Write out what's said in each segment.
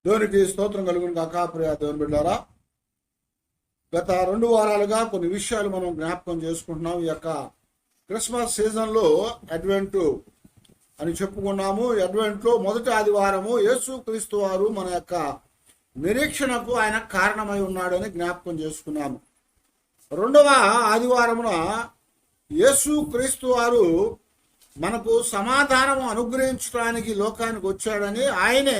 దేవునికి స్తోత్రం కలుగును గాక. ప్రియ దేవుని బిడ్డారా, గత 2 వారాలుగా కొన్ని విషయాలు మనం జ్ఞాపకం చేసుకుంటున్నాం. ఈ యొక్క క్రిస్మస్ సీజన్లో అడ్వెంట్ అని చెప్పుకున్నాము. అడ్వెంట్లో మొదటి ఆదివారము యేసుక్రీస్తు వారు మన యొక్క నిరీక్షణకు ఆయన కారణమై ఉన్నాడని జ్ఞాపకం చేసుకున్నాము. 2వ ఆదివారమున యేసుక్రీస్తు వారు మనకు సమాధానము అనుగ్రహించడానికి లోకానికి వచ్చాడని, ఆయనే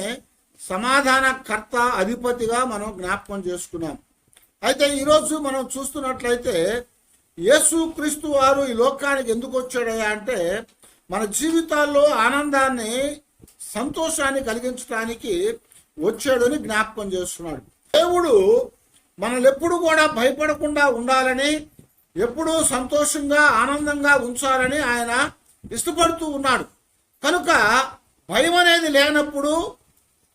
సమాధానకర్త, అధిపతిగా మనం జ్ఞాపకం చేసుకున్నాం. అయితే ఈరోజు మనం చూస్తున్నట్లయితే యేసుక్రీస్తు వారు ఈ లోకానికి ఎందుకు వచ్చాడయ్యా అంటే, మన జీవితాల్లో ఆనందాన్ని, సంతోషాన్ని కలిగించడానికి వచ్చాడని జ్ఞాపకం చేస్తున్నాడు. దేవుడు మనల్ని ఎప్పుడు కూడా భయపడకుండా ఉండాలని, ఎప్పుడూ సంతోషంగా ఆనందంగా ఉంచాలని ఆయన ఇష్టపడుతూ ఉన్నాడు. కనుక భయం అనేది లేనప్పుడు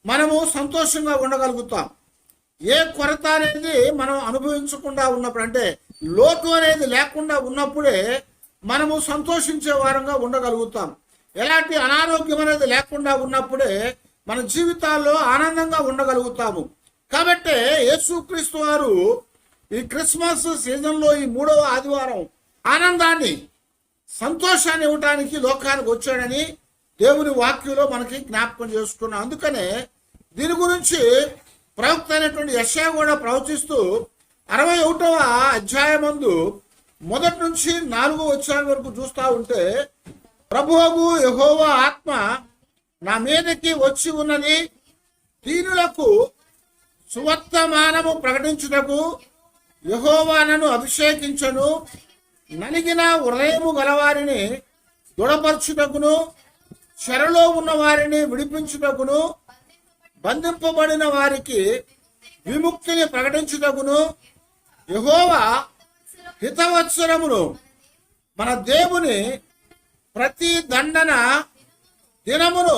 మనము సంతోషంగా ఉండగలుగుతాం. ఏ కొరత అనేది మనం అనుభవించకుండా ఉన్నప్పుడు, అంటే లోటు అనేది లేకుండా ఉన్నప్పుడే మనము సంతోషించే వారంగా ఉండగలుగుతాం. ఎలాంటి అనారోగ్యం అనేది లేకుండా ఉన్నప్పుడే మన జీవితాల్లో ఆనందంగా ఉండగలుగుతాము. కాబట్టి యేసుక్రీస్తు వారు ఈ క్రిస్మస్ సీజన్లో ఈ 3వ ఆదివారం ఆనందాన్ని, సంతోషాన్ని ఇవ్వటానికి లోకానికి వచ్చాడని దేవుని వాక్యంలో మనకి జ్ఞాపకం చేసుకున్నాం. అందుకనే దీని గురించి ప్రవక్త అయినటువంటి యెషయా కూడా ప్రవచిస్తూ 61వ అధ్యాయమందు 1 నుంచి 4వ వచనం వరకు చూస్తూ ఉంటే, ప్రభువు యెహోవా ఆత్మ నా మీదకి వచ్చి ఉన్నది, దీనులకు సువర్తమానము ప్రకటించుటకు యెహోవా నన్ను అభిషేకించను, నలిగిన హృదయము గలవారిని దృఢపరచుటకును, చెరలో ఉన్న వారిని విడిపించుటకును, బంధింపబడిన వారికి విముక్తిని ప్రకటించుటకును, యెహోవా హితవత్సరమును, మన దేవుని ప్రతి దండన దినమును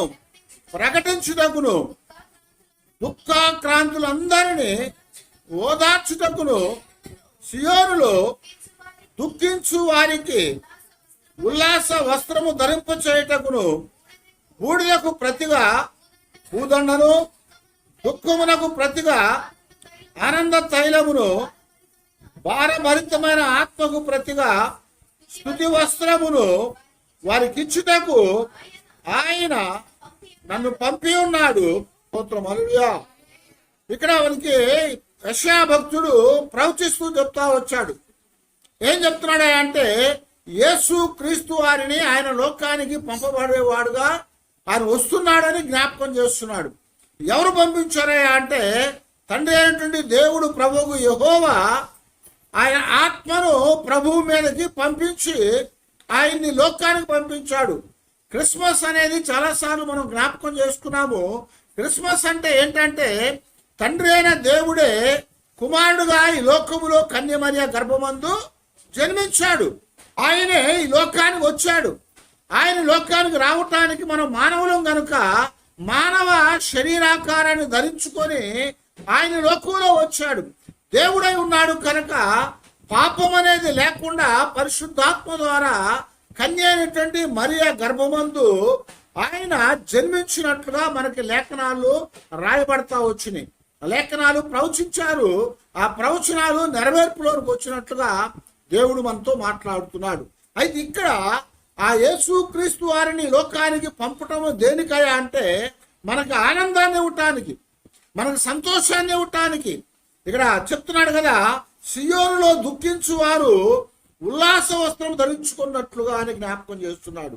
ప్రకటించుటకును, దుఃఖాక్రాంతులందరినీ ఓదార్చుటకును, సియోనులో దుఃఖించు వారికి ఉల్లాస వస్త్రము ధరింప చేయుటకును, బూడిదకు ప్రతిగా పూదండను, దుఃఖమునకు ప్రతిగా ఆనంద తైలమును, భారభరితమైన ఆత్మకు ప్రతిగా స్తుతి వస్త్రమును వారికిచ్చుటకు ఆయన నన్ను పంపి ఉన్నాడు. స్తోత్రం, హల్లెలూయా. ఇక్కడ మనకి యెషయా భక్తుడు ప్రవచిస్తూ చెప్తా వచ్చాడు. ఏం చెప్తున్నాడు అంటే, యేసుక్రీస్తు వారిని ఆయన లోకానికి పంపబడేవాడుగా ఆయన వస్తున్నాడని జ్ఞాపకం చేస్తున్నాడు. ఎవరు పంపించారయ్యా అంటే, తండ్రి అయినటువంటి దేవుడు ప్రభువు యెహోవా ఆయన ఆత్మను ప్రభువు మీదకి పంపించి ఆయన్ని లోకానికి పంపించాడు. క్రిస్మస్ అనేది చాలాసార్లు మనం జ్ఞాపకం చేసుకున్నాము. క్రిస్మస్ అంటే ఏంటంటే, తండ్రి అయిన దేవుడే కుమారుడుగా ఈ లోకములో కన్యమరియా గర్భమందు జన్మించాడు. ఆయనే ఈ లోకానికి వచ్చాడు. ఆయన లోకానికి రావటానికి మనం మానవులం గనుక మానవ శరీరాకారాన్ని ధరించుకొని ఆయన లోకంలో వచ్చాడు. దేవుడై ఉన్నాడు కనుక పాపం అనేది లేకుండా పరిశుద్ధాత్మ ద్వారా కన్య అయినటువంటి మరియా గర్భమందు ఆయన జన్మించినట్లుగా మనకి లేఖనాలు రాయబడతా వచ్చినాయి. లేఖనాలు ప్రవచించారు. ఆ ప్రవచనాలు నెరవేర్పులోకి వచ్చినట్లుగా దేవుడు మనతో మాట్లాడుతున్నాడు. అయితే ఇక్కడ ఆ యేసుక్రీస్తు వారిని లోకానికి పంపటం దేనికయ్యా అంటే, మనకు ఆనందాన్ని ఇవ్వటానికి, మనకు సంతోషాన్ని ఇవ్వటానికి. ఇక్కడ చెప్తున్నాడు కదా, సియోనులో దుఃఖించు వారు ఉల్లాస వస్త్రం ధరించుకున్నట్లుగా అని జ్ఞాపకం చేస్తున్నాడు.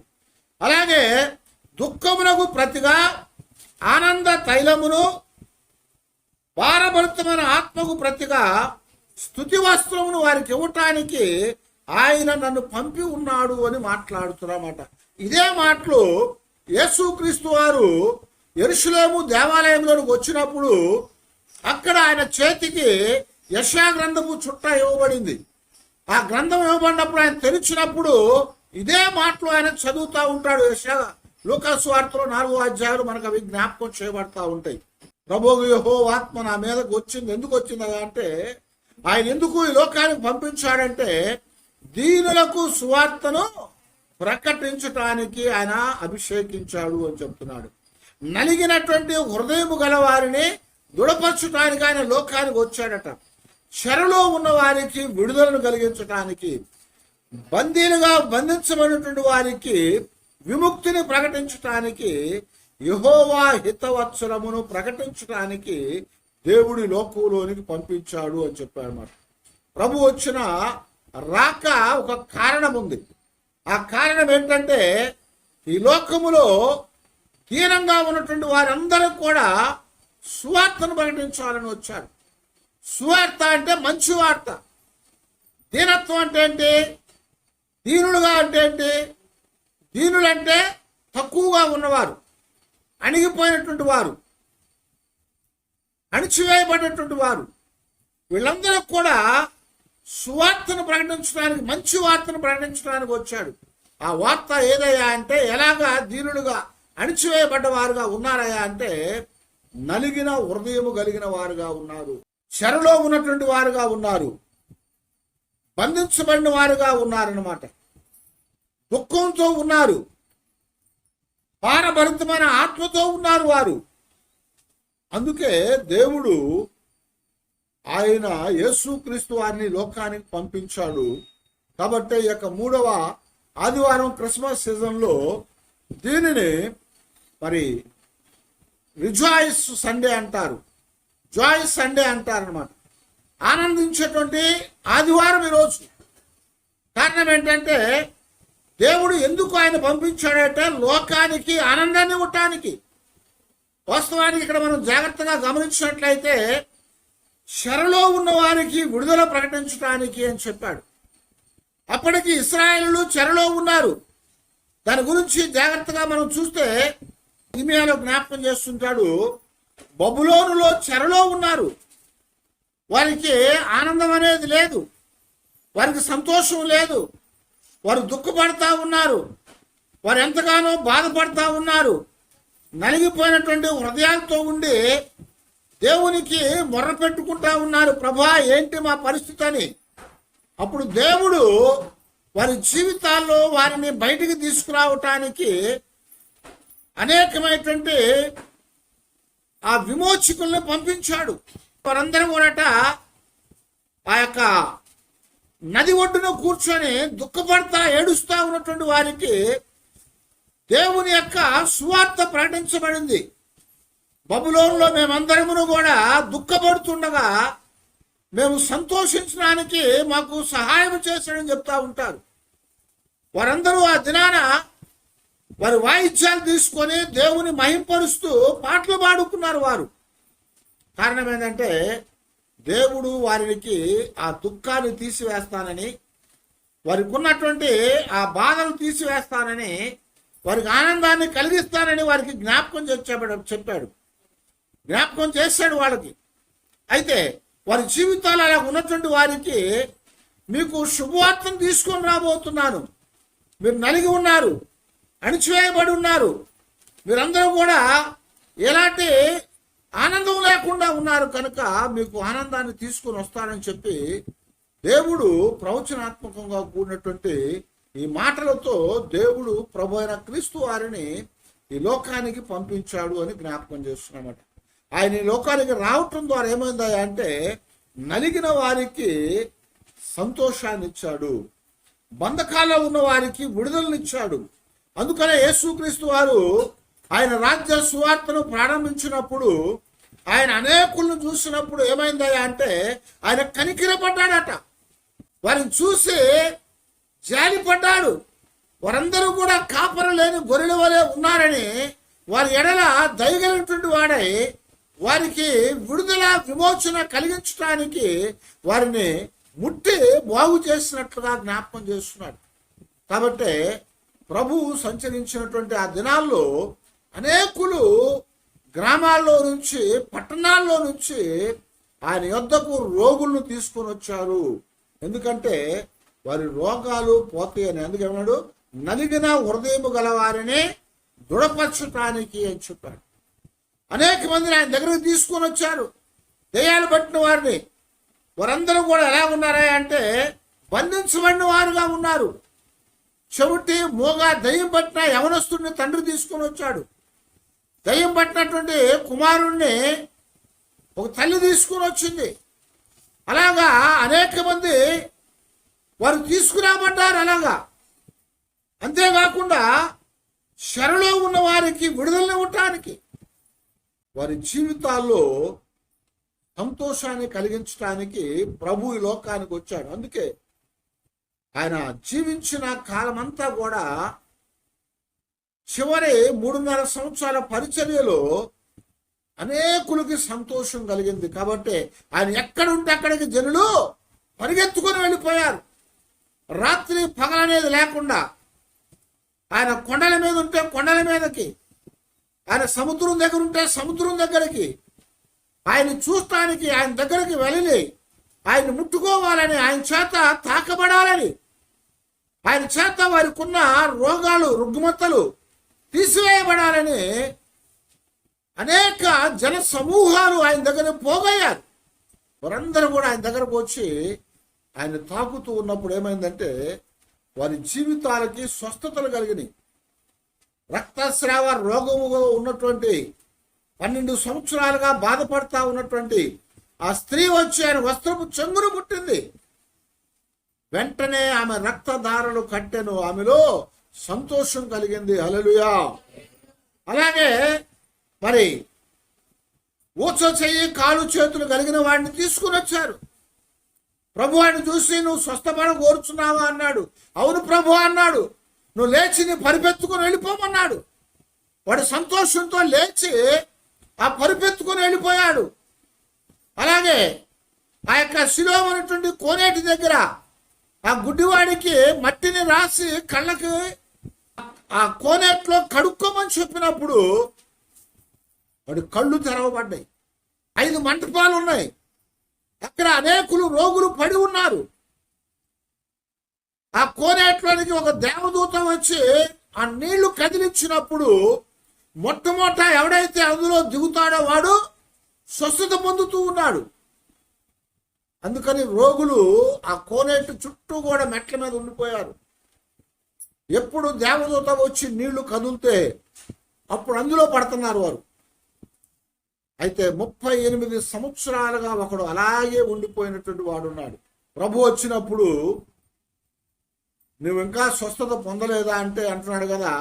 అలాగే దుఃఖమునకు ప్రతిగా ఆనంద తైలమును, భారభరితమైన ఆత్మకు ప్రతిగా స్తుతి వస్త్రమును వారికి ఇవ్వటానికి ఆయన నన్ను పంపి ఉన్నాడు అని మాట్లాడుతున్నమాట. ఇదే మాటలు యేసుక్రీస్తు వారు యెరూషలేము దేవాలయంలోకి వచ్చినప్పుడు అక్కడ ఆయన చేతికి యెషయా గ్రంథము చుట్ట ఇవ్వబడింది. ఆ గ్రంథం ఇవ్వబడినప్పుడు ఆయన తెరిచినప్పుడు ఇదే మాటలు ఆయన చదువుతూ ఉంటాడు. యెషయా లూకా సువార్తలో 4వ అధ్యాయాలు మనకు అవి జ్ఞాపకం చేయబడతా ఉంటాయి. ప్రభువు యెహోవా ఆత్మ నా మీదకి వచ్చింది. ఎందుకు వచ్చింది అంటే, ఆయన ఎందుకు ఈ లోకానికి పంపించాడంటే, దీనులకు సువార్తను ప్రకటించటానికి ఆయన అభిషేకించాడు అని చెప్తున్నాడు. నలిగినటువంటి హృదయము గల వారిని దృఢపరచడానికి ఆయన లోకానికి వచ్చాడట. చెరలో ఉన్న వారికి విడుదలను కలిగించడానికి, బందీలుగా బంధించబడినటువంటి వారికి విముక్తిని ప్రకటించటానికి, యెహోవా హితవత్సరమును ప్రకటించటానికి దేవుడి లోకంలోనికి పంపించాడు అని చెప్పారన్నమాట. ప్రభు వచ్చిన రాక ఒక కారణం ఉంది. ఆ కారణం ఏంటంటే ఈ లోకములో దీనంగా ఉన్నటువంటి వారందరూ కూడా సువార్తను ప్రకటించాలని వచ్చారు. సువార్త అంటే మంచి వార్త. దీనత్వం అంటే ఏంటి? దీనులుగా అంటే ఏంటి? దీనులంటే తక్కువగా ఉన్నవారు, అణిగిపోయినటువంటి వారు, అణిచివేయబడినటువంటి వారు. వీళ్ళందరూ కూడా సువార్తను ప్రకటించడానికి, మంచి వార్తను ప్రకటించడానికి వచ్చాడు. ఆ వార్త ఏదయ్యా అంటే, ఎలాగా దీనులుగా అణిచివేయబడ్డవారుగా ఉన్నారయ్యా అంటే, నలిగిన హృదయము కలిగిన వారుగా ఉన్నారు, చెరలో ఉన్నటువంటి వారుగా ఉన్నారు, బంధించబడిన వారుగా ఉన్నారన్నమాట. దుఃఖంతో ఉన్నారు, భారభరితమైన ఆత్మతో ఉన్నారు వారు. అందుకే దేవుడు ఆయన యేసుక్రీస్తు వారిని లోకానికి పంపించాడు. కాబట్టి ఈ యొక్క 3వ ఆదివారం క్రిస్మస్ సీజన్లో దీనిని మరి రిజాయిస్ సండే అంటారు, జాయ్ సండే అంటారు అనమాట. ఆనందించేటువంటి ఆదివారం ఈరోజు. కారణం ఏంటంటే దేవుడు ఎందుకు ఆయన పంపించాడంటే లోకానికి ఆనందాన్ని ఇవ్వటానికి. వాస్తవానికి ఇక్కడ మనం జాగ్రత్తగా గమనించినట్లయితే చెరలో ఉన్న వారికి విడుదల ప్రకటించడానికి అని చెప్పాడు. అప్పటికి ఇశ్రాయేలు చెరలో ఉన్నారు. దాని గురించి జాగ్రత్తగా మనం చూస్తే ఇర్మియాలో జ్ఞాపకం చేస్తుంటాడు. బబులోనులో చెరలో ఉన్నారు, వారికి ఆనందం అనేది లేదు, వారికి సంతోషం లేదు, వారు దుఃఖపడతా ఉన్నారు, వారు ఎంతగానో బాధపడతా ఉన్నారు, నలిగిపోయినటువంటి హృదయాలతో ఉండి దేవునికి మొర్ర పెట్టుకుంటా ఉన్నారు, ప్రభా ఏంటి మా పరిస్థితి అని. అప్పుడు దేవుడు వారి జీవితాల్లో వారిని బయటికి తీసుకురావటానికి అనేకమైనటువంటి ఆ విమోచకుల్ని పంపించాడు. వారందరూ కూడా ఆ యొక్క నది ఒడ్డున కూర్చొని దుఃఖపడతా ఏడుస్తా ఉన్నటువంటి వారికి దేవుని యొక్క సువార్త ప్రకటించబడింది. బబులోనులో మేమందరమును కూడా దుఃఖపడుతుండగా మేము సంతోషించడానికి మాకు సహాయం చేశాడని చెప్తా ఉంటారు. వారందరూ ఆ దినాన వారి వాయిద్యాలు తీసుకొని దేవుని మహింపరుస్తూ పాటలు పాడుకున్నారు వారు. కారణం ఏంటంటే దేవుడు వారికి ఆ దుఃఖాన్ని తీసివేస్తానని, వారికి ఉన్నటువంటి ఆ బాధలు తీసివేస్తానని, వారికి ఆనందాన్ని కలిగిస్తానని వారికి జ్ఞాపకం చెప్పాడు, జ్ఞాపకం చేశాడు వాళ్ళకి. అయితే వారి జీవితాలు అలా ఉన్నటువంటి వారికి మీకు శుభవార్తను తీసుకొని రాబోతున్నాను. మీరు నలిగి ఉన్నారు, అణిచివేయబడి ఉన్నారు, మీరందరూ కూడా ఎలాంటి ఆనందం లేకుండా ఉన్నారు కనుక మీకు ఆనందాన్ని తీసుకొని వస్తానని చెప్పి దేవుడు ప్రవచనాత్మకంగా కూడినటువంటి ఈ మాటలతో దేవుడు ప్రభు అయిన క్రీస్తు వారిని ఈ లోకానికి పంపించాడు అని జ్ఞాపకం చేస్తున్నామట. ఆయన ఈ లోకానికి రావటం ద్వారా ఏమైందా అంటే నలిగిన వారికి సంతోషాన్ని ఇచ్చాడు, బంధకాల్లో ఉన్న వారికి విడుదలనిచ్చాడు. అందుకనే యేసుక్రీస్తు వారు ఆయన రాజ్య సువార్తను ప్రారంభించినప్పుడు ఆయన అనేకులను చూసినప్పుడు ఏమైందా అంటే ఆయన కనికిరపడ్డాడట. వారిని చూసి జాలిపడ్డాడు. వారందరూ కూడా కాపర లేని గొర్రెల వలె ఉన్నారని వారి ఎడల దయగలిగినటువంటి వాడై వారికి విడుదల విమోచన కలిగించడానికి వారిని ముట్టి బాగు చేసినట్లుగా జ్ఞాపకం చేస్తున్నాడు. కాబట్టి ప్రభువు సంచరించినటువంటి ఆ దినాల్లో అనేకులు గ్రామాల్లో నుంచి పట్టణాల్లో నుంచి ఆయన యొద్దకు రోగులను తీసుకొని వచ్చారు. ఎందుకంటే వారి రోగాలు పోతాయని. ఎందుకన్నాడు నలిగిన హృదయము గలవారిని దృఢపరచటానికి అని చెప్పాడు. అనేక మందిని ఆయన దగ్గరకు తీసుకొని వచ్చారు, దెయ్యాలు పట్టిన వారిని. వారందరూ కూడా ఎలా ఉన్నారా అంటే బంధించబడిన వారుగా ఉన్నారు. చెవిటి మూగ దయ్యం పట్టిన యవనస్తుడిని తండ్రి తీసుకొని వచ్చాడు. దయ్యం పట్టినటువంటి కుమారుణ్ణి ఒక తల్లి తీసుకుని వచ్చింది. అలాగా అనేక మంది వారు తీసుకురాబడ్డారు. అలాగా అంతేకాకుండా చెరలో ఉన్న వారికి విడుదలనివ్వటానికి, వారి జీవితాల్లో సంతోషాన్ని కలిగించడానికి ప్రభు ఈ లోకానికి వచ్చాడు. అందుకే ఆయన జీవించిన కాలమంతా కూడా చివరి 3.5 సంవత్సరాల పరిచర్యలో అనేకులకి సంతోషం కలిగింది. కాబట్టి ఆయన ఎక్కడుంటే అక్కడికి జనులు పరిగెత్తుకొని వెళ్ళిపోయారు. రాత్రి పగలనేది లేకుండా ఆయన కొండల మీద ఉంటే కొండల మీదకి, ఆయన సముద్రం దగ్గర ఉంటే సముద్రం దగ్గరికి, ఆయన చూస్తానికి ఆయన దగ్గరికి వెళ్ళి ఆయన ముట్టుకోవాలని, ఆయన చేత తాకబడాలని, ఆయన చేత వారికి ఉన్న రోగాలు రుగ్మతలు తీసివేయబడాలని అనేక జన సమూహాలు ఆయన దగ్గర పోగయ్యారు. వారందరూ కూడా ఆయన దగ్గరకు వచ్చి ఆయన తాకుతూ ఉన్నప్పుడు ఏమైందంటే వారి జీవితాలకి స్వస్థతలు కలిగినాయి. రక్తస్రావ రోగముగా ఉన్నటువంటి 12 సంవత్సరాలుగా బాధపడతా ఉన్నటువంటి ఆ స్త్రీ వచ్చి ఆయన వస్త్రపు చెంగును ముట్టింది. వెంటనే ఆమె రక్తధారలు కట్టెను, ఆమెలో సంతోషం కలిగింది. హల్లెలూయా. అలాగే మరి ఊచ చెయ్యి కాలు చేతులు కలిగిన వాడిని తీసుకుని వచ్చారు. ప్రభు ఆయన చూసి, నువ్వు స్వస్థపడ కోరుచున్నావా అన్నాడు. అవును ప్రభు అన్నాడు. నువ్వు లేచి నీ పరిపెత్తుకుని వెళ్ళిపోమన్నాడు. వాడు సంతోషంతో లేచి ఆ పరిపెత్తుకుని వెళ్ళిపోయాడు. అలాగే ఆ యొక్క శిలోము అనేటువంటి కోనేటి దగ్గర ఆ గుడ్డివాడికి మట్టిని రాసి కళ్ళకి ఆ కోనేట్లో కడుక్కోమని చెప్పినప్పుడు వాడి కళ్ళు తెరవబడ్డాయి. 5 మంటపాలు ఉన్నాయి. అక్కడ అనేకులు రోగులు పడి ఉన్నారు. ఆ కోనేట్లోనికి ఒక దేవదూత వచ్చి ఆ నీళ్లు కదిలించినప్పుడు మొట్టమొదట ఎవడైతే అందులో దిగుతాడో వాడు స్వస్థత పొందుతూ ఉన్నాడు. అందుకని రోగులు ఆ కోనేటి చుట్టూ కూడా మెట్ల మీద ఉండిపోయారు. ఎప్పుడు దేవదూత వచ్చి నీళ్లు కదులితే అప్పుడు అందులో పడుతున్నారు వారు. అయితే 38 సంవత్సరాలుగా ఒకడు అలాగే ఉండిపోయినటువంటి వాడు ఉన్నాడు. ప్రభు వచ్చినప్పుడు నువ్వు ఇంకా స్వస్థత పొందలేదా అంటే అంటున్నాడు కదా,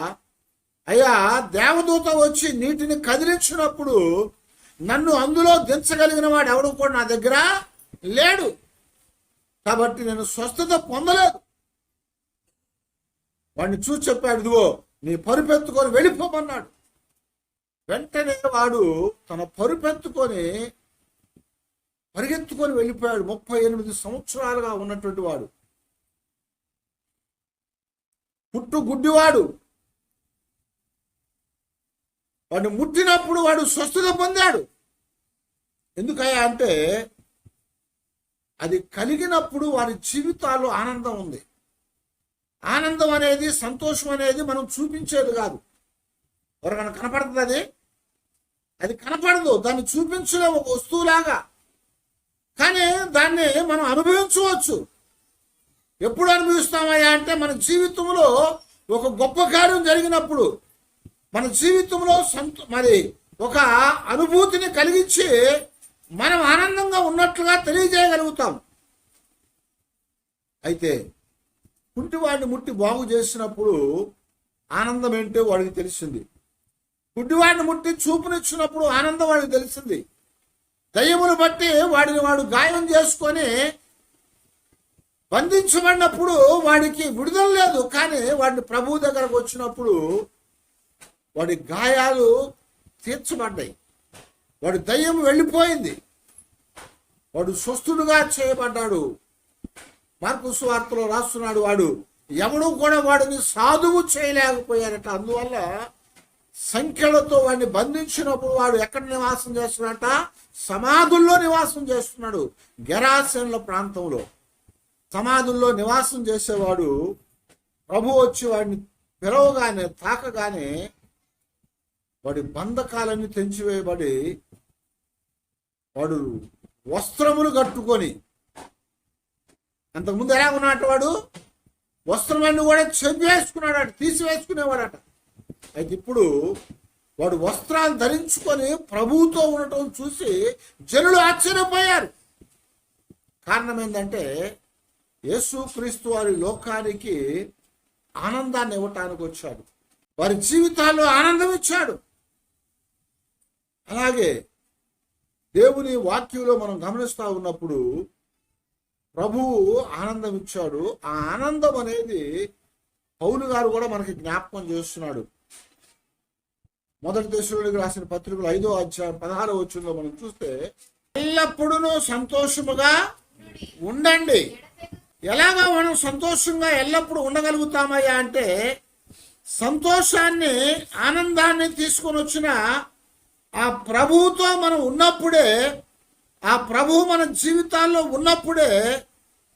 అయ్యా దేవదూత వచ్చి నీటిని కదిలించినప్పుడు నన్ను అందులో దించగలిగిన వాడు ఎవడు కూడా నా దగ్గర లేడు, కాబట్టి నేను స్వస్థత పొందలేదు. వాడిని చూసి చెప్పాడు, ఇదిగో నీ పరుపెత్తుకొని వెళ్ళిపోమన్నాడు. వెంటనే వాడు తన పరుపెత్తుకొని పరిగెత్తుకొని వెళ్ళిపోయాడు. 38 సంవత్సరాలుగా ఉన్నటువంటి వాడు, పుట్టు గుడ్డివాడు. వాడిని ముట్టినప్పుడు వాడు స్వస్థత పొందాడు. ఎందుకయ్యా అంటే అది కలిగినప్పుడు వారి జీవితాల్లో ఆనందం ఉంది. ఆనందం అనేది, సంతోషం అనేది మనం చూపించేది కాదు. ఎవరికైనా కనపడుతుంది? అది కనపడదు. దాన్ని చూపించలే ఒక వస్తువులాగా, కానీ దాన్ని మనం అనుభవించవచ్చు. ఎప్పుడు అనుభవిస్తామయ్యా అంటే మన జీవితంలో ఒక గొప్ప కార్యం జరిగినప్పుడు, మన జీవితంలో మరి ఒక అనుభూతిని కలిగించి మనం ఆనందంగా ఉన్నట్లుగా తెలియజేయగలుగుతాం. అయితే కుంటివాడిని ముట్టి బాగు చేసినప్పుడు ఆనందం ఏంటో వాడికి తెలిసింది. గుడ్డివాడిని ముట్టి చూపునిచ్చినప్పుడు ఆనందం వాడికి తెలిసింది. దయ్యమును బట్టి వాడిని వాడు గాయం చేసుకొని బంధించబడినప్పుడు వాడికి విడుదల లేదు. కానీ వాడిని ప్రభువు దగ్గరకు వచ్చినప్పుడు వాడి గాయాలు తీర్చబడ్డాయి. వాడి దయ్యం వెళ్ళిపోయింది. వాడు స్వస్థుడుగా చేయబడ్డాడు. మార్కు సువార్తలో రాస్తున్నాడు, వాడు ఎవడు కూడా వాడిని సాధువు చేయలేకపోయారట. అందువల్ల సంఖ్యలతో వాడిని బంధించినప్పుడు వాడు ఎక్కడ నివాసం చేస్తున్నాడట? సమాధుల్లో నివాసం చేస్తున్నాడు. గెరాసేనుల ప్రాంతంలో సమాధుల్లో నివాసం చేసేవాడు. ప్రభు వచ్చి వాడిని పిలవగానే, తాకగానే వాడి బంధకాలన్నీ తెంచివేయబడి వాడు వస్త్రములు కట్టుకొని, అంతకుముందు ఎలా ఉన్నట్టు వాడు వస్త్రమన్నీ కూడా చెంపేసుకున్నాడట, తీసివేసుకునేవాడట. అయితే ఇప్పుడు వాడు వస్త్రాలు ధరించుకొని ప్రభువుతో ఉండటం చూసి జనులు ఆశ్చర్యపోయారు. కారణం ఏంటంటే యేసుక్రీస్తు వారి లోకానికి ఆనందాన్ని ఇవ్వటానికి వచ్చాడు, వారి జీవితాల్లో ఆనందం ఇచ్చాడు. అలాగే దేవుని వాక్యంలో మనం గమనిస్తూ ఉన్నప్పుడు ప్రభువు ఆనందం ఇచ్చాడు. ఆ ఆనందం అనేది పౌలు గారు కూడా మనకి జ్ఞాపకం చేస్తున్నాడు. మొదటి దశలోనికి రాసిన పత్రికలు 5వ అధ్యాయం 16వ వచనంలో మనం చూస్తే, ఎల్లప్పుడూ సంతోషముగా ఉండండి. ఎలాగా మనం సంతోషంగా ఎల్లప్పుడూ ఉండగలుగుతామయ్యా అంటే, సంతోషాన్ని ఆనందాన్ని తీసుకొని వచ్చిన ఆ ప్రభువుతో మనం ఉన్నప్పుడే, ఆ ప్రభువు మన జీవితాల్లో ఉన్నప్పుడే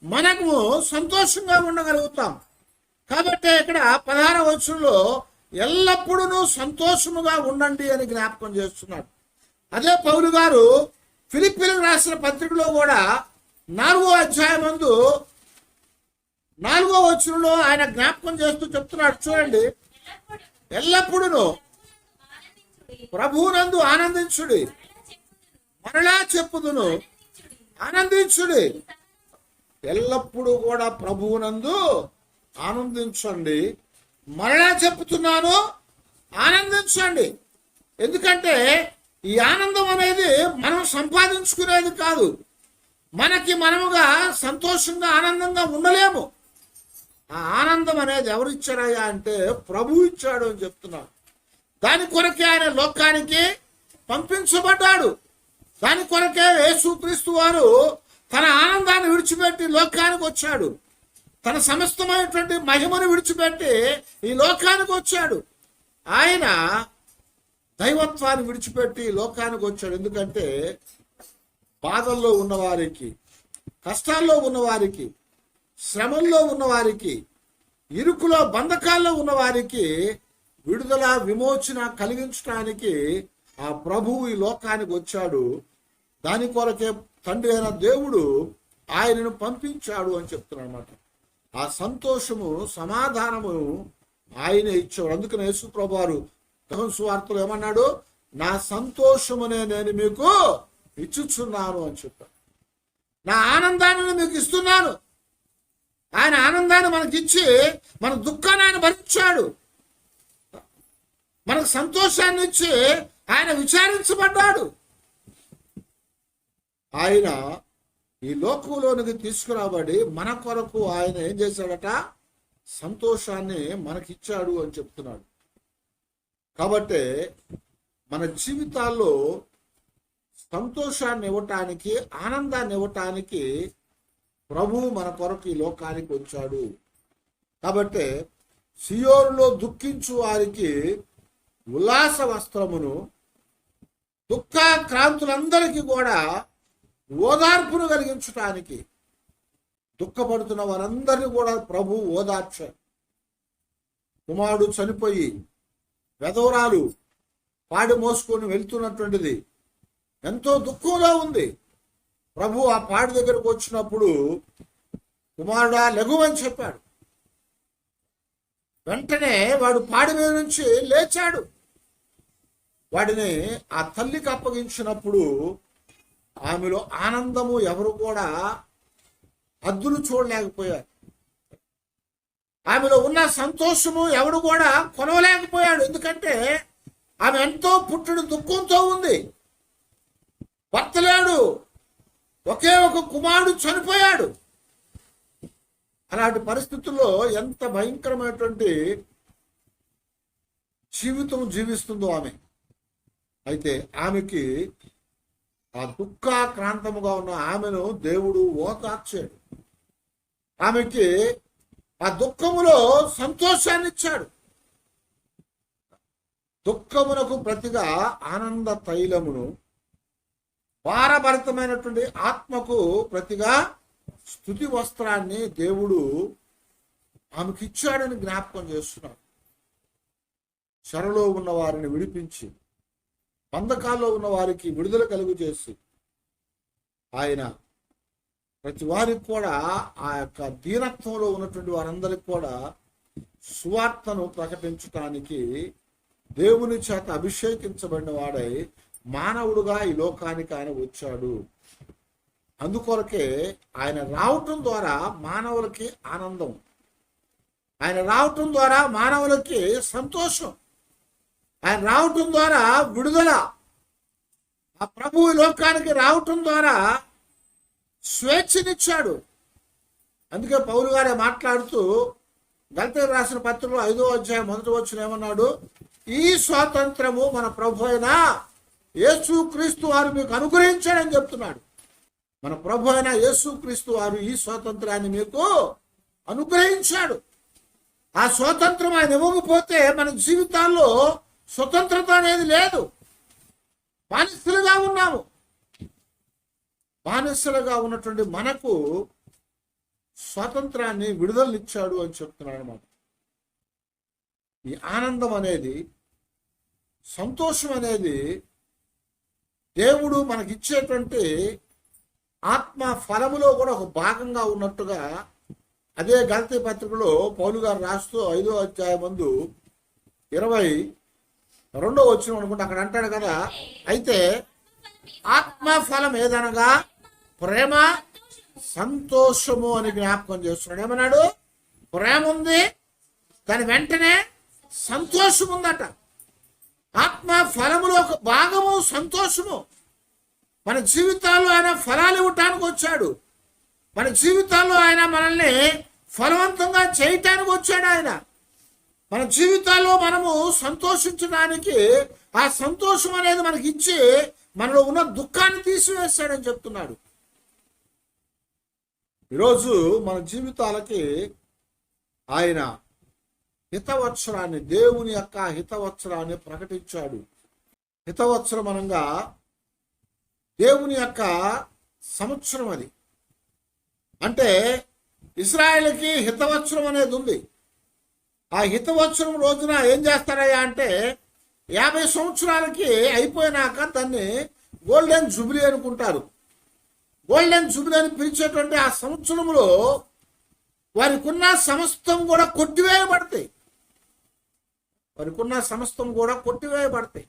మనము సంతోషంగా ఉండగలుగుతాం. కాబట్టి ఇక్కడ 16వ వచనంలో ఎల్లప్పుడూ సంతోషముగా ఉండండి అని జ్ఞాపకం చేస్తున్నాడు. అదే పౌలు గారు ఫిలిప్పీలకు రాసిన పత్రికలో కూడా 4వ అధ్యాయం నందు 4వ వచనంలో ఆయన జ్ఞాపకం చేస్తూ చెప్తున్నాడు. చూడండి, ఎల్లప్పుడూ ప్రభువునందు ఆనందించుడి, మరలా చెప్పుదును ఆనందించుడి. ఎల్లప్పుడూ కూడా ప్రభువునందు ఆనందించండి, మరలా చెప్తున్నాను ఆనందించండి. ఎందుకంటే ఈ ఆనందం అనేది మనం సంపాదించుకునేది కాదు. మనకి మనముగా సంతోషంగా ఆనందంగా ఉండలేము. ఆ ఆనందం అనేది ఎవరు ఇచ్చారయ్యా అంటే ప్రభువు ఇచ్చాడు అని చెప్తున్నాడు. దాని కొరకే ఆయన లోకానికి పంపించబడ్డాడు. దాని కొరకే యేసుక్రీస్తు వారు తన ఆనందాన్ని విడిచిపెట్టి లోకానికి వచ్చాడు. తన సమస్తమైనటువంటి మహిమను విడిచిపెట్టి ఈ లోకానికి వచ్చాడు. ఆయన దైవత్వాన్ని విడిచిపెట్టి లోకానికి వచ్చాడు. ఎందుకంటే బాధల్లో ఉన్నవారికి, కష్టాల్లో ఉన్నవారికి, శ్రమల్లో ఉన్నవారికి, ఇరుకులో బంధకాల్లో ఉన్నవారికి విడుదల విమోచన కలిగించడానికి ఆ ప్రభువు ఈ లోకానికి వచ్చాడు. దాని కొరకే తండ్రి అయిన దేవుడు ఆయనను పంపించాడు అని చెప్తున్నాడు అన్నమాట. ఆ సంతోషము సమాధానము ఆయనే ఇచ్చాడు. అందుకని యేసు ప్రభువారు యోహాను సువార్తలో ఏమన్నాడు? నా సంతోషమునే నేను మీకు ఇచ్చుచున్నాను అని చెప్పాడు. నా ఆనందాన్ని మీకు ఇస్తున్నాను. ఆయన ఆనందాన్ని మనకిచ్చి మన దుఃఖాన్ని ఆయన భరించాడు. మనకు సంతోషాన్ని ఇచ్చి ఆయన విచారించబడ్డాడు. ఆయన ఈ లోకంలోనికి తీసుకురాబడి మన కొరకు ఆయన ఏం చేశాడట? సంతోషాన్ని మనకిచ్చాడు అని చెప్తున్నాడు. కాబట్టి మన జీవితాల్లో సంతోషాన్ని ఇవ్వటానికి, ఆనందాన్ని ఇవ్వటానికి ప్రభువు మన కొరకు ఈ లోకానికి వచ్చాడు. కాబట్టి సియోనులో దుఃఖించు వారికి ఉల్లాస వస్త్రమును, దుఃఖాక్రాంతులందరికీ కూడా ఓదార్పును కలిగించటానికి, దుఃఖపడుతున్న వారందరినీ కూడా ప్రభు ఓదార్చాడు. కుమారుడు చనిపోయి వెధవరాలు పాడి మోసుకొని వెళ్తున్నటువంటిది ఎంతో దుఃఖంలో ఉంది. ప్రభు ఆ పాడి దగ్గరకు వచ్చినప్పుడు కుమారుడా లెగువని చెప్పాడు. వెంటనే వాడు పాడి మీద నుంచి లేచాడు. వాడిని ఆ తల్లికి అప్పగించినప్పుడు ఆమెలో ఆనందము ఎవరు కూడా హద్దులు చూడలేకపోయారు. ఆమెలో ఉన్న సంతోషము ఎవడు కూడా కొనవలేకపోయాడు. ఎందుకంటే ఆమె ఎంతో పుట్టుడు దుఃఖంతో ఉంది. భర్త లేడు, ఒకే ఒక కుమారుడు చనిపోయాడు. అలాంటి పరిస్థితుల్లో ఎంత భయంకరమైనటువంటి జీవితం జీవిస్తుందో ఆమె. అయితే ఆమెకి ఆ దుఃఖాక్రాంతముగా ఉన్న ఆమెను దేవుడు ఓదార్చాడు. ఆమెకి ఆ దుఃఖములో సంతోషాన్ని ఇచ్చాడు. దుఃఖమునకు ప్రతిగా ఆనంద తైలమును, భారభరితమైనటువంటి ఆత్మకు ప్రతిగా స్తుతి వస్త్రాన్ని దేవుడు ఆమెకి ఇచ్చాడని జ్ఞాపకం చేస్తున్నాడు. చెరలో ఉన్న వారిని విడిపించి, బంధకాల్లో ఉన్న వారికి విడుదల కలుగు చేసి, ఆయన ప్రతి వారికి కూడా ఆ యొక్క దీనత్వంలో ఉన్నటువంటి వారందరికి కూడా సువార్తను ప్రకటించడానికి దేవుని చేత అభిషేకించబడిన వాడై మానవుడుగా ఈ లోకానికి ఆయన వచ్చాడు. అందుకొరకే ఆయన రావటం ద్వారా మానవులకి ఆనందం, ఆయన రావటం ద్వారా మానవులకి సంతోషం, ఆయన రావటం ద్వారా విడుదల. ఆ ప్రభువు లోకానికి రావటం ద్వారా స్వేచ్ఛనిచ్చాడు. అందుకే పౌలు గారే మాట్లాడుతూ గలతీయులకు రాసిన పత్రికలో 5వ అధ్యాయం 1వ వచనం ఏమన్నాడు? ఈ స్వాతంత్రము మన ప్రభు అయిన యేసుక్రీస్తు వారు మీకు అనుగ్రహించాడని చెప్తున్నాడు. మన ప్రభు అయిన యేసుక్రీస్తు వారు ఈ స్వాతంత్రాన్ని మీకు అనుగ్రహించాడు. ఆ స్వాతంత్రం ఆయన ఇవ్వకపోతే మన జీవితాల్లో స్వతంత్రత అనేది లేదు. బానిసలుగా ఉన్నాము. బానిసలుగా ఉన్నటువంటి మనకు స్వాతంత్రాన్ని విడుదలనిచ్చాడు అని చెప్తున్నాడు అన్నమాట. ఈ ఆనందం అనేది, సంతోషం అనేది దేవుడు మనకిచ్చేటువంటి ఆత్మ ఫలములో కూడా ఒక భాగంగా ఉన్నట్టుగా అదే గలతీ పత్రికలో పౌలు గారు రాస్తూ 5వ అధ్యాయం 22వ వచనం అనుకుంటే అక్కడ అంటాడు కదా, అయితే ఆత్మ ఫలం ఏదనగా ప్రేమ, సంతోషము అని జ్ఞాపకం చేస్తున్నాడు. ఏమన్నాడు? ప్రేమ ఉంది, దాని వెంటనే సంతోషం ఉందట. ఆత్మ ఫలములో ఒక భాగము సంతోషము. మన జీవితాల్లో ఆయన ఫలాలు ఇవ్వటానికి వచ్చాడు. మన జీవితాల్లో ఆయన మనల్ని ఫలవంతంగా చేయటానికి వచ్చాడు. ఆయన మన జీవితాల్లో మనము సంతోషించడానికి ఆ సంతోషం అనేది మనకి ఇచ్చి మనలో ఉన్న దుఃఖాన్ని తీసివేస్తాడని చెప్తున్నాడు. ఈరోజు మన జీవితాలకి ఆయన హితవత్సరాన్ని, దేవుని యొక్క హితవత్సరాన్ని ప్రకటించాడు. హితవత్సరం అనగా దేవుని యొక్క సంవత్సరం. అది అంటే ఇశ్రాయేలుకి హితవత్సరం అనేది ఉంది. ఆ హితవత్సరం రోజున ఏం చేస్తారయ్యా అంటే 50 సంవత్సరాలకి అయిపోయినాక దాన్ని గోల్డెన్ జూబిలీ అనుకుంటారు. గోల్డెన్ జూబిలీ అని పిలిచేటువంటి ఆ సంవత్సరంలో వారికి ఉన్న సమస్తం కూడా కొట్టివేయబడతాయి. వారికి ఉన్న సమస్తం కూడా కొట్టివేయబడతాయి.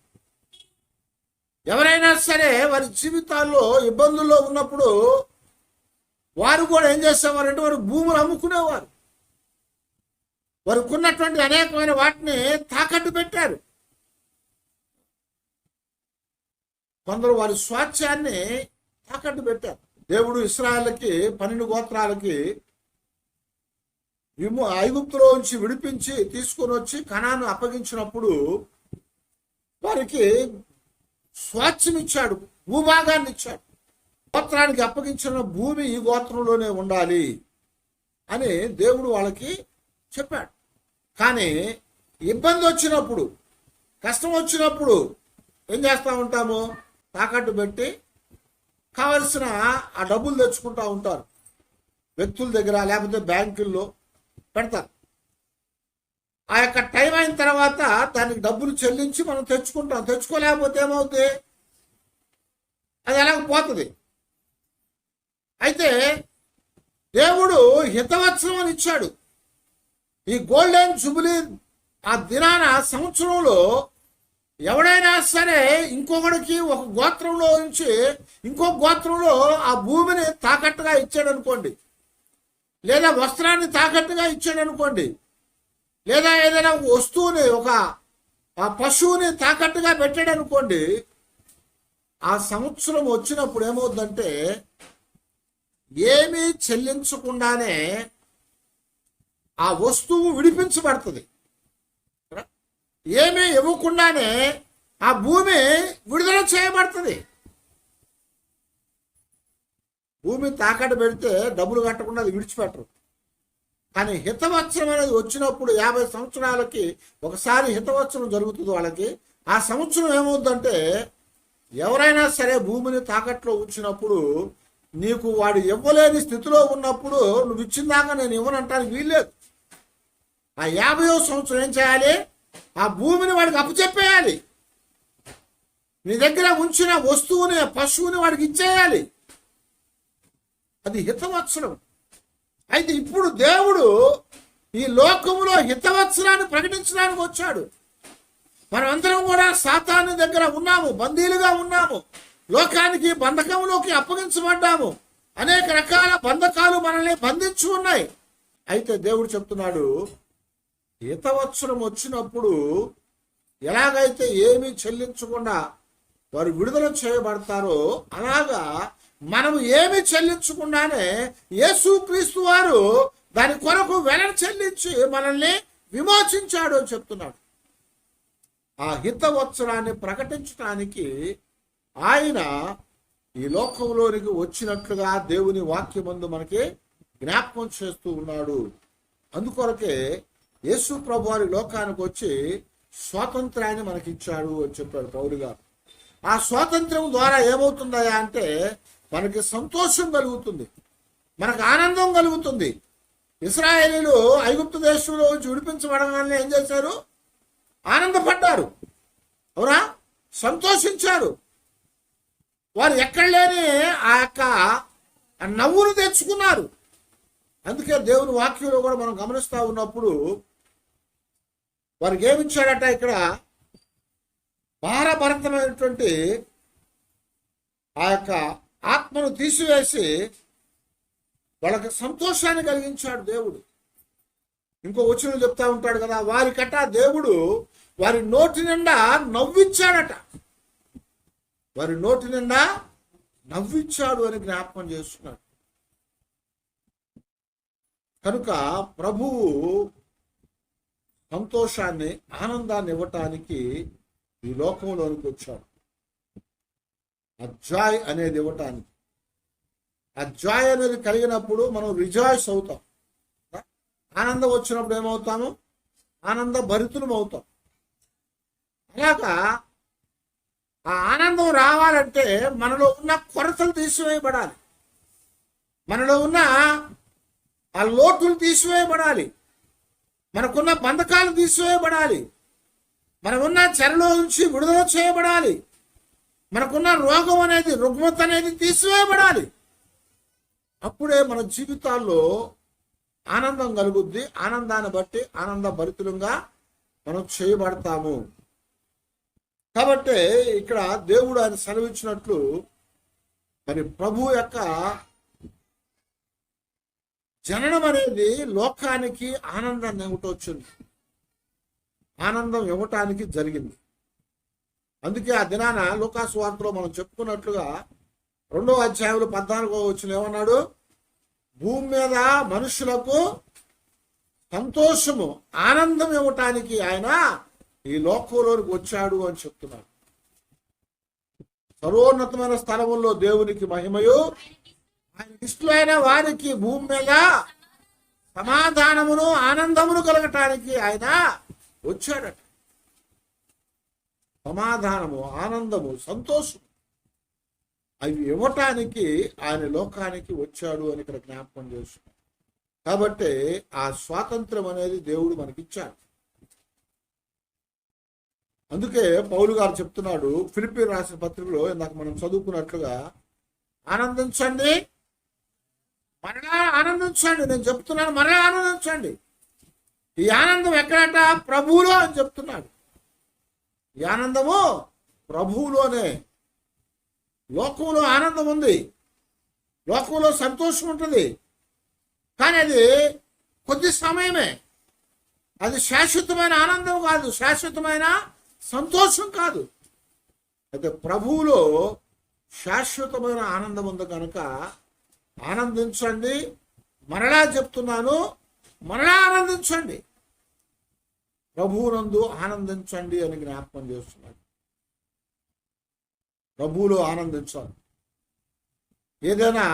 ఎవరైనా సరే వారి జీవితాల్లో ఇబ్బందుల్లో ఉన్నప్పుడు వారు కూడా ఏం చేసేవారంటే వారు భూములు అమ్ముకునేవారు. వారికి ఉన్నటువంటి అనేకమైన వాటిని తాకట్టు పెట్టారు. కొందరు వారి స్వాస్థ్యాన్ని తాకట్టు పెట్టారు. దేవుడు ఇశ్రాయేలుకి 12 గోత్రాలకి ఐగుప్తులో నుంచి విడిపించి తీసుకొని వచ్చి కనాను అప్పగించినప్పుడు వారికి స్వాస్థ్యం ఇచ్చాడు, భూభాగాన్ని ఇచ్చాడు. గోత్రానికి అప్పగించిన భూమి ఈ గోత్రంలోనే ఉండాలి అని దేవుడు వాళ్ళకి చెప్పాడు. కానీ ఇబ్బంది వచ్చినప్పుడు, కష్టం వచ్చినప్పుడు ఏం చేస్తూ ఉంటాము? తాకట్టు పెట్టి కావలసిన ఆ డబ్బులు తెచ్చుకుంటూ ఉంటారు. వ్యక్తుల దగ్గర లేకపోతే బ్యాంకుల్లో పెడతారు. ఆ యొక్క టైం అయిన తర్వాత దానికి డబ్బులు చెల్లించి మనం తెచ్చుకుంటాం. తెచ్చుకోలేకపోతే ఏమవుతుంది? అది అలాగ పోతుంది. అయితే దేవుడు హితవత్సరం అని ఇచ్చాడు. ఈ గోల్డెన్ జూబిలీ ఆ దినాన సంవత్సరంలో ఎవడైనా సరే ఇంకొకడికి ఒక గోత్రంలో నుంచి ఇంకో గోత్రంలో ఆ భూమిని తాకట్టుగా ఇచ్చాడు అనుకోండి, లేదా వస్త్రాన్ని తాకట్టుగా ఇచ్చాడు అనుకోండి, లేదా ఏదైనా వస్తువుని ఒక పశువుని తాకట్టుగా పెట్టాడు అనుకోండి, ఆ సంవత్సరం వచ్చినప్పుడు ఏమవుతుందంటే ఏమీ చెల్లించకుండానే ఆ వస్తువు విడిపించబడుతుంది. ఏమీ ఇవ్వకుండానే ఆ భూమి విడుదల చేయబడుతుంది. భూమి తాకట్టు పెడితే డబ్బులు కట్టకుండా అది విడిచిపెట్టరు. కానీ హితవత్సరం అనేది వచ్చినప్పుడు 50 సంవత్సరాలకి ఒకసారి హితవత్సరం జరుగుతుంది వాళ్ళకి. ఆ సంవత్సరం ఏమవుతుందంటే ఎవరైనా సరే భూమిని తాకట్లో ఉంచినప్పుడు నీకు వాడు ఇవ్వలేని స్థితిలో ఉన్నప్పుడు నువ్వు ఇచ్చిందాకా నేను ఇవ్వనంటానికి వీల్లేదు. ఆ 50వ సంవత్సరం ఏం చేయాలి? ఆ భూమిని వాడికి అప్పచెప్పేయాలి. నీ దగ్గర ఉంచిన వస్తువుని, పశువుని వాడికి ఇచ్చేయాలి. అది హితవత్సరం. అయితే ఇప్పుడు దేవుడు ఈ లోకములో హితవత్సరాన్ని ప్రకటించడానికి వచ్చాడు. మనమందరం కూడా సాతాను దగ్గర ఉన్నాము, బందీలుగా ఉన్నాము, లోకానికి బంధకంలోకి అప్పగించబడ్డాము. అనేక రకాల బంధకాలు మనల్ని బంధించి ఉన్నాయి. అయితే దేవుడు చెప్తున్నాడు, హితవత్సరం వచ్చినప్పుడు ఎలాగైతే ఏమీ చెల్లించకుండా వారు విడుదల చేయబడతారో అలాగా మనము ఏమీ చెల్లించకుండానే యేసుక్రీస్తు వారు దాని కొరకు వెల చెల్లించి మనల్ని విమోచించాడు అని చెప్తున్నాడు. ఆ హితవత్సరాన్ని ప్రకటించడానికి ఆయన ఈ లోకంలోనికి వచ్చినట్లుగా దేవుని వాక్యమందు మనకి జ్ఞాపకం చేస్తూ ఉన్నాడు. అందుకొరకే యేసు ప్రభు వారి లోకానికి వచ్చి స్వాతంత్రాన్ని మనకిచ్చాడు అని చెప్పాడు పౌలు గారు. ఆ స్వాతంత్రం ద్వారా ఏమవుతుందా అంటే మనకి సంతోషం కలుగుతుంది, మనకు ఆనందం కలుగుతుంది. ఇశ్రాయేలీలు ఐగుప్తు దేశంలో విడిపించబడగానే ఏం చేశారు? ఆనందపడ్డారు, అవునా? సంతోషించారు. వారు ఎక్కడ లేని ఆ యొక్క నవ్వును తెచ్చుకున్నారు. అందుకే దేవుని వాక్యంలో కూడా మనం గమనిస్తూ ఉన్నప్పుడు వారికి ఏమిచ్చాడట? ఇక్కడ భారభరితమైనటువంటి ఆ యొక్క ఆత్మను తీసివేసి వాళ్ళకి సంతోషాన్ని కలిగించాడు దేవుడు. ఇంకో వచనం చెప్తా ఉంటాడు కదా, వారికట దేవుడు వారి నోటి నిండా నవ్విచ్చాడట. వారి నోటి నిండా నవ్విచ్చాడు అని జ్ఞాపకం చేస్తున్నాడు. కనుక ప్రభువు సంతోషాన్ని, ఆనందాన్ని ఇవ్వటానికి ఈ లోకంలోనికి వచ్చాడు. ఆ జాయ్ అనేది ఇవ్వటానికి. ఆ జాయ్ అనేది కలిగినప్పుడు మనం రిజాయిస్ అవుతాం. ఆనందం వచ్చినప్పుడు ఏమవుతాము? ఆనంద భరితులం అవుతాం. అలాగా ఆ ఆనందం రావాలంటే మనలో ఉన్న కొరతలు తీసివేయబడాలి, మనలో ఉన్న ఆ లోటులు తీసివేయబడాలి, మనకున్న బంధకాలు తీసివేయబడాలి, మనకున్న చెరలో నుంచి విడుదల చేయబడాలి, మనకున్న రోగం అనేది, రుగ్మత అనేది తీసివేయబడాలి. అప్పుడే మన జీవితాల్లో ఆనందం కలుగుద్ది. ఆనందాన్ని బట్టి ఆనంద భరితులంగా మనం చేయబడతాము. కాబట్టి ఇక్కడ దేవుడు ఆయన సెలవిచ్చినట్లు మరి ప్రభు యొక్క జననం అనేది లోకానికి ఆనందాన్ని ఇవ్వటొచ్చింది, ఆనందం ఇవ్వటానికి జరిగింది. అందుకే ఆ దినాన లూకాసు వార్తలో మనం చెప్పుకున్నట్లుగా 2వ అధ్యాయంలో 14వ వచనం ఏమన్నాడు? భూమి మీద మనుషులకు సంతోషము, ఆనందం ఇవ్వటానికి ఆయన ఈ లోకంలోనికి వచ్చాడు అని చెప్తున్నాడు. సర్వోన్నతమైన స్థలముల్లో దేవునికి మహిమయు, ఆయన ఇష్టమైన వారికి భూమి మీద సమాధానమును ఆనందమును కలగటానికి ఆయన వచ్చాడట. సమాధానము, ఆనందము, సంతోషం అవి ఇవ్వటానికి ఆయన లోకానికి వచ్చాడు అని ఇక్కడ జ్ఞాపకం చేస్తున్నాడు. కాబట్టి ఆ స్వాతంత్రం అనేది దేవుడు మనకిచ్చాడు. అందుకే పౌలు గారు చెప్తున్నాడు ఫిలిప్పీ రాసిన పత్రికలో, ఇందాక మనం చదువుకున్నట్లుగా, ఆనందించండి, మరలా ఆనందించండి. నేను చెప్తున్నాను, మరలా ఆనందించండి. ఈ ఆనందం ఎక్కడట? ప్రభువులో అని చెప్తున్నాడు. ఈ ఆనందము ప్రభువులోనే. లోకంలో ఆనందం ఉంది, లోకంలో సంతోషం ఉంటుంది, కానీ అది కొద్ది సమయమే. అది శాశ్వతమైన ఆనందం కాదు, శాశ్వతమైన సంతోషం కాదు. అయితే ప్రభువులో శాశ్వతమైన ఆనందం ఉంది కనుక ఆనందించండి. మరలా చెప్తున్నాను, మరలా ఆనందించండి. ప్రభువునందు ఆనందించండి అని జ్ఞాపకం చేస్తున్నాడు. ప్రభువులో ఆనందించాలి. ఏదైనా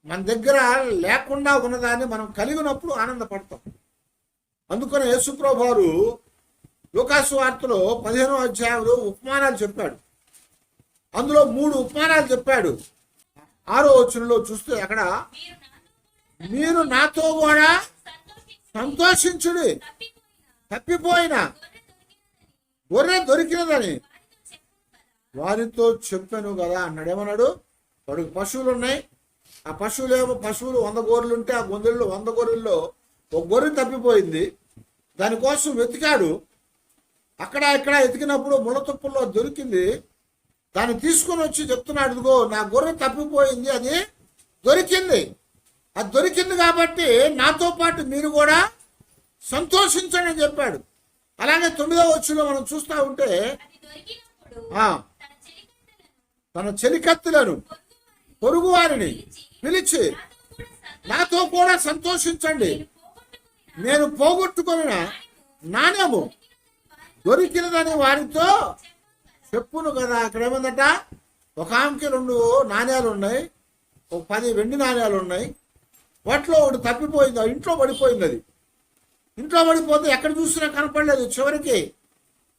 మన దగ్గర లేకుండా ఉన్నదాన్ని మనం కలిగినప్పుడు ఆనందపడతాం. అందుకని యేసుప్రభు వారు లూకాసు వార్తలో 15వ అధ్యాయంలో ఉపమానాలు చెప్పాడు. అందులో 3 ఉపమానాలు చెప్పాడు. 6వ వచనంలో చూస్తే అక్కడ, మీరు నాతో కూడా సంతోషించుడి, తప్పిపోయిన గొర్రె దొరికినదని వారితో చెప్పాను కదా అన్నాడు. ఏమన్నాడు? వాడికి పశువులు ఉన్నాయి, ఆ పశువులు 100 గొర్రెలు ఉంటే ఆ 100 గొర్రెల్లో ఒక గొర్రె తప్పిపోయింది. దానికోసం వెతికాడు. అక్కడ ఇక్కడ ఎతికినప్పుడు ముళ్ళ తుప్పల్లో దొరికింది. దాన్ని తీసుకొని వచ్చి చెప్తున్నాడు, ఇదిగో నా గొర్రె తప్పిపోయింది, అది దొరికింది. అది దొరికింది కాబట్టి నాతో పాటు మీరు కూడా సంతోషించండి అని చెప్పాడు. అలాగే 9వ వచనంలో మనం చూస్తూ ఉంటే తన చెలికత్తెలను పొరుగు వారిని పిలిచి నాతో కూడా సంతోషించండి, నేను పోగొట్టుకున్న నాణ్యము దొరికినదని వారితో చెప్పును కదా. అక్కడ ఏమందట, ఒక ఆమెకి 2 నాణ్యాలు ఉన్నాయి, ఒక 10 వెండి నాణ్యాలు ఉన్నాయి. వాటిలో ఒకటి తప్పిపోయింది, ఇంట్లో పడిపోయింది. అది ఇంట్లో పడిపోతే ఎక్కడ చూసినా కనపడలేదు. చివరికి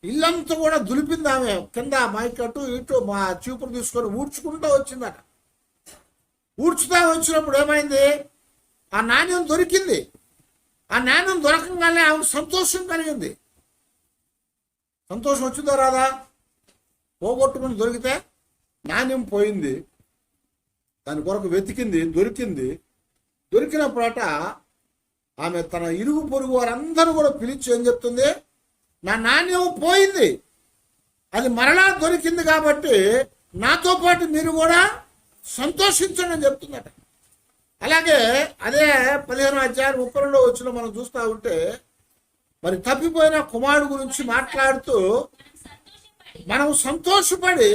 ఇల్లంతా కూడా దులిపింది ఆమె, కింద మైకట్టు ఇటు మా చీపురు తీసుకొని ఊడ్చుకుంటూ వచ్చిందట. ఊడ్చుతా వచ్చినప్పుడు ఏమైంది, ఆ నాణ్యం దొరికింది. ఆ నాణ్యం దొరకగానే ఆమెకు సంతోషం కలిగింది. సంతోషం వచ్చిందో రాదా? పోగొట్టుకుని దొరికితే నాణ్యం పోయింది, దాని కొరకు వెతికింది, దొరికింది. దొరికినప్పుడట ఆమె తన ఇరుగు పొరుగు వారందరూ కూడా పిలిచి ఏం చెప్తుంది, నా నాణ్యం పోయింది, అది మరలా దొరికింది కాబట్టి నాతో పాటు మీరు కూడా సంతోషించండి అని చెప్తుందట. అలాగే అదే 15వ అధ్యాయం 32వ వచనం మనం చూస్తూ ఉంటే, మరి తప్పిపోయిన కుమారుడు గురించి మాట్లాడుతూ మనం సంతోషపడి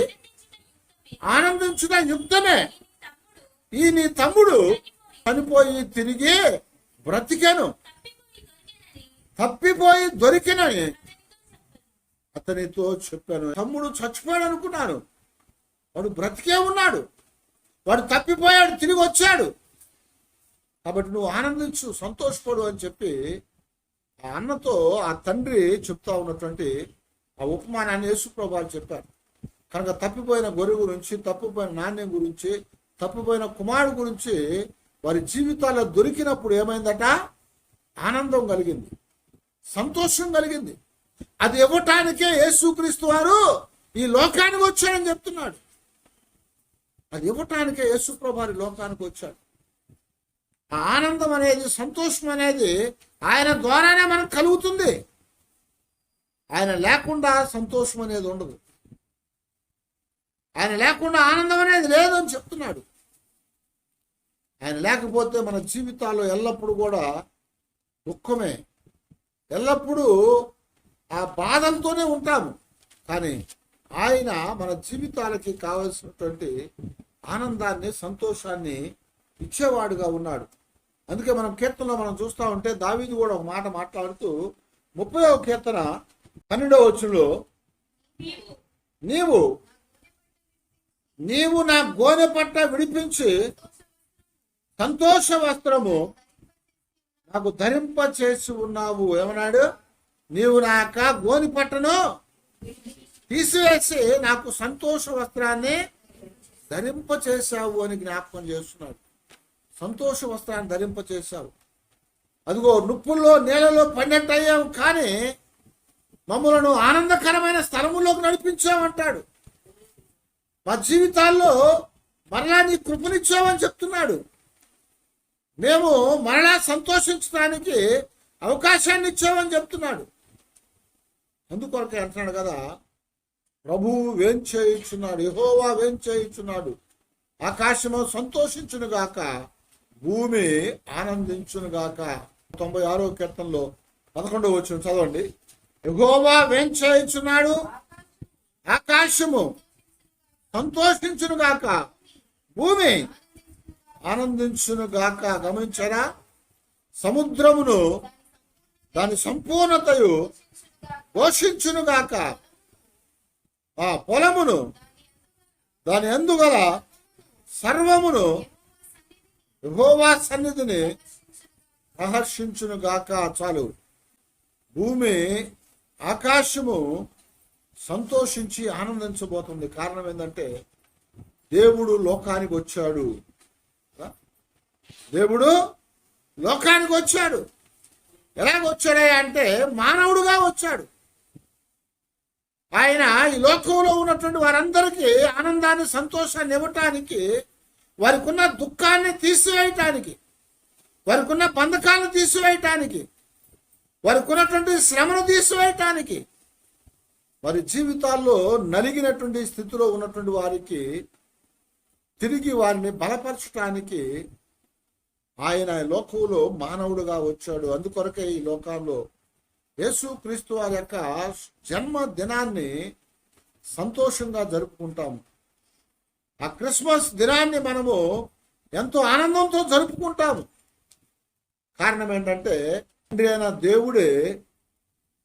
ఆనందించుట యుక్తమే, ఈ నీ తమ్ముడు చనిపోయి తిరిగి బ్రతికెను, తప్పిపోయి దొరికినని అతనితో చెప్పాను. తమ్ముడు చచ్చిపోయాడు అనుకున్నాను, వాడు బ్రతికే ఉన్నాడు, వాడు తప్పిపోయాడు, తిరిగి వచ్చాడు, కాబట్టి నువ్వు ఆనందించు, సంతోషపడు అని చెప్పి ఆ అన్నతో ఆ తండ్రి చెప్తా ఉన్నటువంటి ఆ ఉపమానాన్ని యేసుప్రభువు చెప్పారు. కనుక తప్పిపోయిన గొర్రె గురించి, తప్పిపోయిన నాణ్యం గురించి, తప్పిపోయిన కుమారుడు గురించి వారి జీవితాల్లో దొరికినప్పుడు ఏమైందట, ఆనందం కలిగింది, సంతోషం కలిగింది. అది ఇవ్వటానికే యేసుక్రీస్తు వారు ఈ లోకానికి వచ్చాడని చెప్తున్నాడు. అది ఇవ్వటానికే యేసుప్రభువు ఈ లోకానికి వచ్చాడు. ఆ ఆనందం అనేది, సంతోషం అనేది ఆయన ద్వారానే మనకు కలుగుతుంది. ఆయన లేకుండా సంతోషం అనేది ఉండదు, ఆయన లేకుండా ఆనందం అనేది లేదు అని చెప్తున్నాడు. ఆయన లేకపోతే మన జీవితాల్లో ఎల్లప్పుడూ కూడా దుఃఖమే, ఎల్లప్పుడూ ఆ బాధలతోనే ఉంటాము. కానీ ఆయన మన జీవితాలకి కావలసినటువంటి ఆనందాన్ని, సంతోషాన్ని ఇచ్చేవాడుగా ఉన్నాడు. అందుకే మనం కీర్తనలో మనం చూస్తూ ఉంటే దావీదు కూడా ఒక మాట మాట్లాడుతూ 30వ కీర్తన 12వ వచనంలో, నీవు నా గోనె పట్ట విడిపించి సంతోష వస్త్రము నాకు ధరింప చేసి ఉన్నావు. ఏమన్నాడు, నీవు నా యొక్క గోని పట్టను తీసివేసి నాకు సంతోష వస్త్రాన్ని ధరింప చేశావు అని జ్ఞాపకం చేస్తున్నాడు. సంతోష వస్త్రాన్ని ధరింప చేశావు. అదిగో నుప్పుల్లో నీళ్ళలో పడినట్టు అయ్యాము, కానీ మమ్మలను ఆనందకరమైన స్థలములోకి నడిపించామంటాడు. మా జీవితాల్లో మరలా నీ కృపనిచ్చావని చెప్తున్నాడు. మేము మరలా సంతోషించడానికి అవకాశాన్ని ఇచ్చామని చెప్తున్నాడు. అందుకొరకే అంటున్నాడు కదా, ప్రభువు వేంచేయుచున్నాడు, యెహోవా వేంచేయుచున్నాడు, ఆకాశము సంతోషించును గాక, భూమి ఆనందించును గాక. 96వ కీర్తనలో 11వ వచనం చదవండి. యెహోవా వేంచేయుచున్నాడు, ఆకాశము సంతోషించును గాక, భూమి ఆనందించును గాక. గమనించారా? సముద్రమును దాని సంపూర్ణతయు పోషించును గాక, ఆ పొలమును దాని ఎందుగల సర్వమును యెహోవా సన్నిధిని ప్రహర్షించును గాక. చాలు. భూమి, ఆకాశము సంతోషించి ఆనందించబోతుంది. కారణం ఏంటంటే దేవుడు లోకానికి వచ్చాడు. దేవుడు లోకానికి వచ్చాడు. ఎలాగొచ్చాడే అంటే మానవుడుగా వచ్చాడు. ఆయన ఈ లోకంలో ఉన్నటువంటి వారందరికీ ఆనందాన్ని, సంతోషాన్ని ఇవ్వటానికి, వారికి ఉన్న దుఃఖాన్ని తీసివేయటానికి, వారికి ఉన్న బంధకాలను తీసివేయటానికి, వారికి ఉన్నటువంటి శ్రమను తీసివేయటానికి, వారి జీవితాల్లో నలిగినటువంటి స్థితిలో ఉన్నటువంటి వారికి తిరిగి వారిని బలపరచడానికి ఆయన లోకంలో మానవుడుగా వచ్చాడు. అందుకొరకే ఈ లోకాల్లో యేసుక్రీస్తు వారి యొక్క జన్మదినాన్ని సంతోషంగా జరుపుకుంటాము. ఆ క్రిస్మస్ దినాన్ని మనము ఎంతో ఆనందంతో జరుపుకుంటాము. కారణం ఏంటంటే తండ్రి అయిన దేవుడే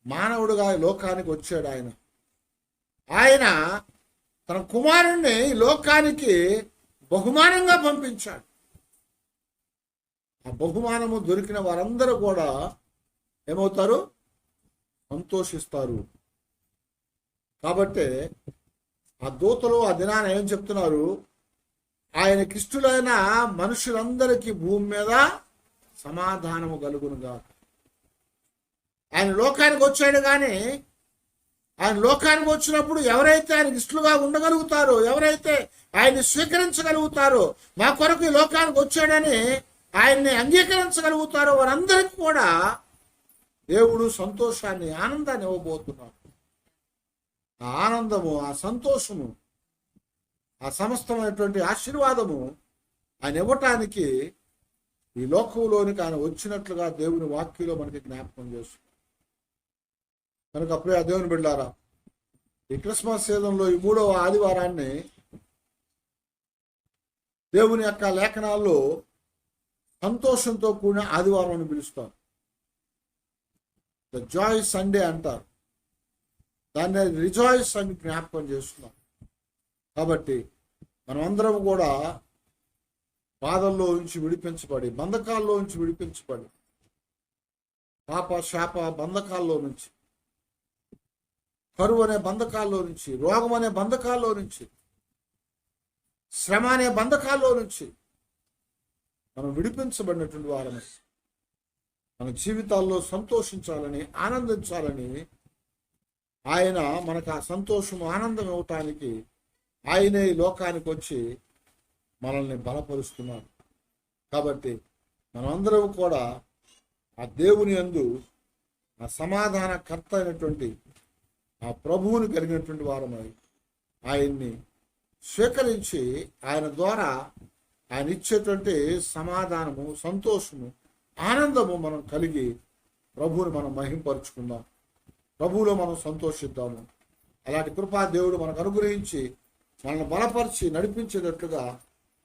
మానవుడుగా ఈ లోకానికి వచ్చాడు. ఆయన తన కుమారుణ్ణి ఈ లోకానికి బహుమానంగా పంపించాడు. ఆ బహుమానము దొరికిన వారందరూ కూడా ఏమవుతారు? సంతోషిస్తారు. కాబట్టి ఆ దూతలు ఆ దినాన ఏం చెప్తున్నారు? ఆయనకిష్టులైన మనుషులందరికీ భూమి మీద సమాధానము కలుగునుగా. ఆయన లోకానికి వచ్చాడు, కానీ ఆయన లోకానికి వచ్చినప్పుడు ఎవరైతే ఆయనకి ఇష్టలుగా ఉండగలుగుతారో, ఎవరైతే ఆయన్ని స్వీకరించగలుగుతారో, మా కొరకు ఈ లోకానికి వచ్చాడని ఆయన్ని అంగీకరించగలుగుతారో వారందరికీ కూడా దేవుడు సంతోషాన్ని, ఆనందాన్ని ఇవ్వబోతున్నాడు. ఆ ఆనందము, ఆ సంతోషము, ఆ సమస్తమైనటువంటి ఆశీర్వాదము ఆయన ఇవ్వటానికి ఈ లోకంలోనికి ఆయన వచ్చినట్లుగా దేవుని వాక్యంలో మనకి జ్ఞాపకం చేస్తుంది. కనుక అప్పుడే ఆ దేవుని బిడ్డారా, ఈ క్రిస్మస్ సీజన్లో ఈ 3వ ఆదివారాన్ని దేవుని యొక్క లేఖనాల్లో సంతోషంతో కూడిన ఆదివారం అని పిలుస్తారు. ద జాయ్ సండే అంటారు. దాన్ని రిజాయిస్ అని జ్ఞాపకం చేస్తున్నాం. కాబట్టి మనమందరం కూడా బాధల్లో నుంచి విడిపించబడి, బంధకాల్లో నుంచి విడిపించబడి, పాప శాప బంధకాల్లో నుంచి, కరువు అనే బంధకాల్లో నుంచి, రోగం అనే బంధకాల్లో నుంచి, శ్రమ అనే బంధకాల్లో నుంచి మనం విడిపించబడినటువంటి వారమే. మన జీవితాల్లో సంతోషించాలని, ఆనందించాలని ఆయన మనకు ఆ సంతోషం, ఆనందం ఇవ్వటానికి ఆయనే ఈ లోకానికి వచ్చి మనల్ని బలపరుస్తున్నారు. కాబట్టి మనమందరం కూడా ఆ దేవుని యందు ఆ సమాధానకర్త అయినటువంటి ఆ ప్రభువుని కలిగినటువంటి వారమై ఆయన్ని స్వీకరించి ఆయన ద్వారా ఆయన ఇచ్చేటువంటి సమాధానము, సంతోషము, ఆనందము మనం కలిగి ప్రభువుని మనం మహింపరుచుకుందాం. ప్రభువులో మనం సంతోషిద్దాము. అలాంటి కృపా దేవుడు మనకు అనుగ్రహించి మనల్ని బలపరిచి నడిపించేటట్లుగా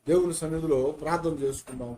దేవుని సన్నిధిలో ప్రార్థన చేసుకుందాం.